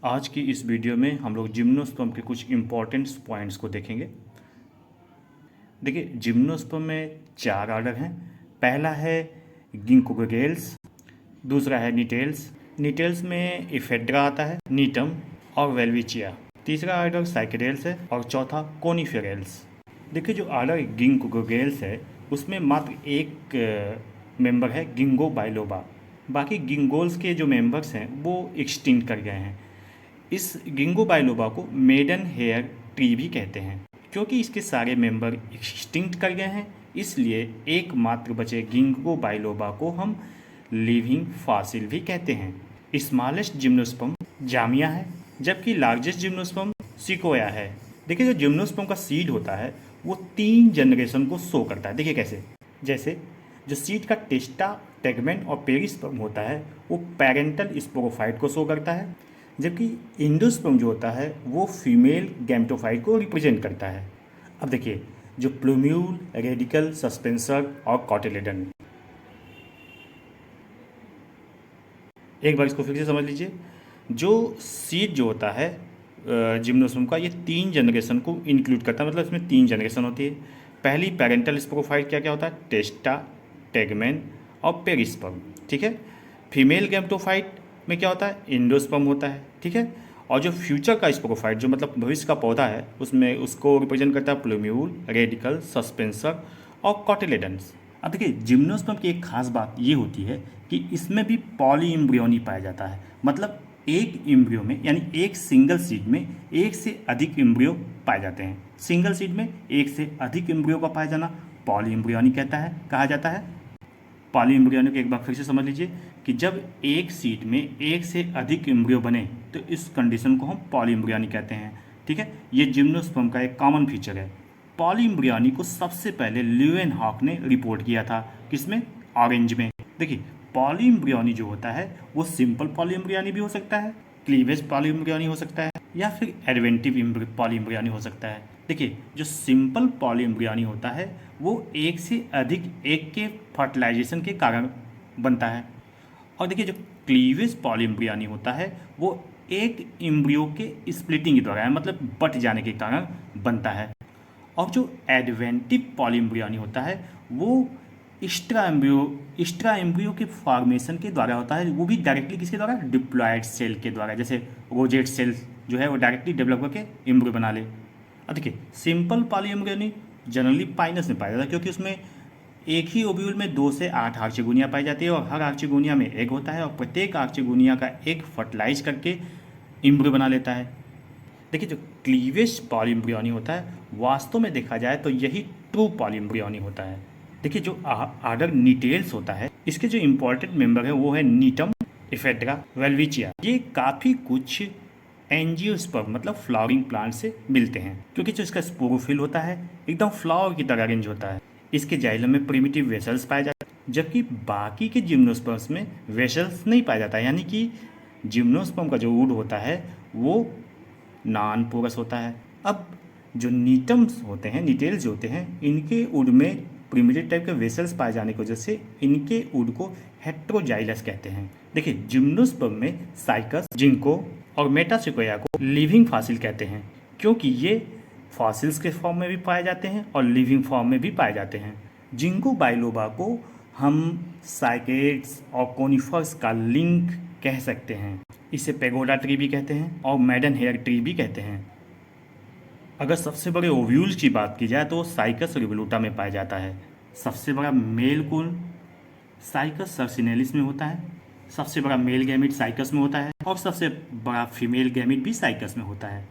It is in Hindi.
आज की इस वीडियो में हम लोग जिम्नोस्पर्म के कुछ इम्पॉर्टेंट पॉइंट्स को देखेंगे। देखिए, जिम्नोस्पर्म में 4 आर्डर हैं। पहला है गिंकोगेल्स, दूसरा है निटेल्स। निटेल्स में इफेड्रा आता है, नीटम और वेल्विचिया। तीसरा आर्डर साइकेडेल्स है और चौथा कोनिफेरेल्स। देखिए, जो आर्डर गिंकोगेल्स है उसमें मात्र एक मेंबर है गिंगो बाइलोबा। बाकी गिंगोल्स के जो मेंबर्स हैं वो एक्सटिंक्ट कर गए हैं। इस गिंगो बाइलोबा को मेडन हेयर ट्री भी कहते हैं। क्योंकि इसके सारे मेंबर एक्सटिंक्ट कर गए हैं, इसलिए एकमात्र बचे गिंगो बाइलोबा को हम लिविंग फॉसिल भी कहते हैं। स्मॉलेस्ट जिम्नोस्पर्म जामिया है, जबकि लार्जेस्ट जिम्नोस्पर्म सिकोया है। देखिए, जो जिम्नोस्पर्म का सीड होता है वो 3 जनरेशन को शो करता है। देखिए कैसे, जैसे जो सीड का टेस्टा, टेगमेंट और पेरिस्पर्म होता है वो पेरेंटल स्पोरोफाइट को शो करता है, जबकि इंडोस्पर्म जो होता है वो फीमेल गैमेटोफाइट को रिप्रेजेंट करता है। अब देखिए, जो प्लूम्यूल, रेडिकल, सस्पेंसर और कॉटिलेडन, एक बार इसको फिर से समझ लीजिए। जो सीड जो होता है जिम्नोस्पर्म का, ये 3 जनरेशन को इंक्लूड करता है। मतलब इसमें 3 जनरेशन होती है। पहली पेरेंटल स्पोरोफाइट क्या क्या होता है, टेस्टा, टेगमेन और पेरिस्पर्म। ठीक है। फीमेल गैमेटोफाइट में क्या होता है, इंडोस्पर्म होता है। ठीक है। और जो फ्यूचर का स्पोरोफाइट, जो मतलब भविष्य का पौधा है, उसमें उसको रिप्रेजेंट करता है प्लूम्यूल, रेडिकल, सस्पेंसर और कॉटिलेडन्स। अब देखिए, जिम्नोस्पर्म की एक खास बात ये होती है कि इसमें भी पॉली एम्ब्रियोनी पाया जाता है। मतलब एक एम्ब्रियो में, यानी एक सिंगल सीड में एक से अधिक एम्ब्रियो पाए जाते हैं। सिंगल सीड में एक से अधिक एम्ब्रियो का पाया जाना पॉली एम्ब्रियोनी कहा जाता है। पॉली एम्ब्रियोनी को एक बार फिर से समझ लीजिए कि जब एक सीड में एक से अधिक एम्ब्रियो बने तो इस कंडीशन को हम पॉली एम्ब्रियोनी कहते हैं। ठीक है। ये जिम्नोस्पर्म का एक कॉमन फीचर है। पॉली एम्ब्रियोनी को सबसे पहले ल्यूवेनहॉक ने रिपोर्ट किया था। किसमें? ऑरेंज में। देखिए, पॉली एम्ब्रियोनी जो होता है वो सिंपल पॉली एम्ब्रियोनी भी हो सकता है, क्लीवेज पॉली एम्ब्रियोनी हो सकता है, या फिर एडवेंटिव पॉली एम्ब्रियोनी हो सकता है। देखिए, जो सिंपल पॉली एम्ब्रियोनी होता है वो एक से अधिक एक के फर्टिलाइजेशन के कारण बनता है। और देखिए, जो क्लीवेज पॉली एम्ब्रियोनी होता है वो एक एम्ब्रियो के स्प्लिटिंग के द्वारा, मतलब बट जाने के कारण बनता है। और जो एडवेंटिव पॉली एम्ब्रियोनी होता है वो एक्स्ट्रा एम्ब्रियो के फॉर्मेशन के द्वारा होता है। वो भी डायरेक्टली किसके द्वारा? डिप्लॉयड सेल के द्वारा। जैसे रोजेट सेल जो है वो डायरेक्टली डेवलप करके एम्ब्रियो बना ले। अब देखिए, simple poly embryony generally Pinus में पाया जाता है, क्योंकि उसमें एक ही ओव्यूल में 2 से 8 आर्चिगोनिया पाई जाती है और हर आर्चिगोनिया में एग होता है और प्रत्येक आर्चिगोनिया का एग फर्टिलाइज करके एम्ब्रियो बना लेता है। देखिए, जो क्लीवेज पॉली एम्ब्रियोनी होता है वास्तव में देखा जाए तो यही ट्रू पॉली एम्ब्रियोनी होता है। देखिए, जो आर्डर निटेल्स होता है इसके जो इंपॉर्टेंट मेंबर है वो है नीटम, इफेड्रा, वेल्विचिया। ये काफ़ी कुछ एंजियोस्पर्म मतलब फ्लावरिंग प्लांट से मिलते हैं, क्योंकि जो इसका स्पोरोफिल होता है एकदम फ्लावर की तरह अरेंज होता है। इसके जाइलम में प्रिमिटिव वेसल्स पाए जाते हैं, जबकि बाकी के जिम्नोस्पर्म्स में वेसल्स नहीं पाया जाता। यानी कि जिम्नोस्पर्म का जो वुड होता है वो नॉन पोरस होता है। अब जो नीटम्स होते हैं, निटेल्स जो होते हैं, इनके वुड में प्रिमिटिव टाइप के वेसल्स पाए जाने की वजह से इनके वुड को हेट्रोजाइलस कहते हैं। देखिए, जिम्नोस्पर्म में साइकस, जिंको और मेटासिकोया को लिविंग फॉसिल कहते हैं, क्योंकि ये फॉसिल्स के फॉर्म में भी पाए जाते हैं और लिविंग फॉर्म में भी पाए जाते हैं। जिंको बाइलोबा को हम साइकेड्स और कोनिफर्स का लिंक कह सकते हैं। इसे पेगोडा ट्री भी कहते हैं और मेडन हेयर ट्री भी कहते हैं। अगर सबसे बड़े ओव्यूल्स की बात की जाए तो साइकस रिवोल्यूटा में पाया जाता है। सबसे बड़ा मेल कुल साइकस सर्सिनेलिस में होता है, सबसे बड़ा मेल गैमिट साइकस में होता है और सबसे बड़ा फीमेल गैमिट भी साइकस में होता है।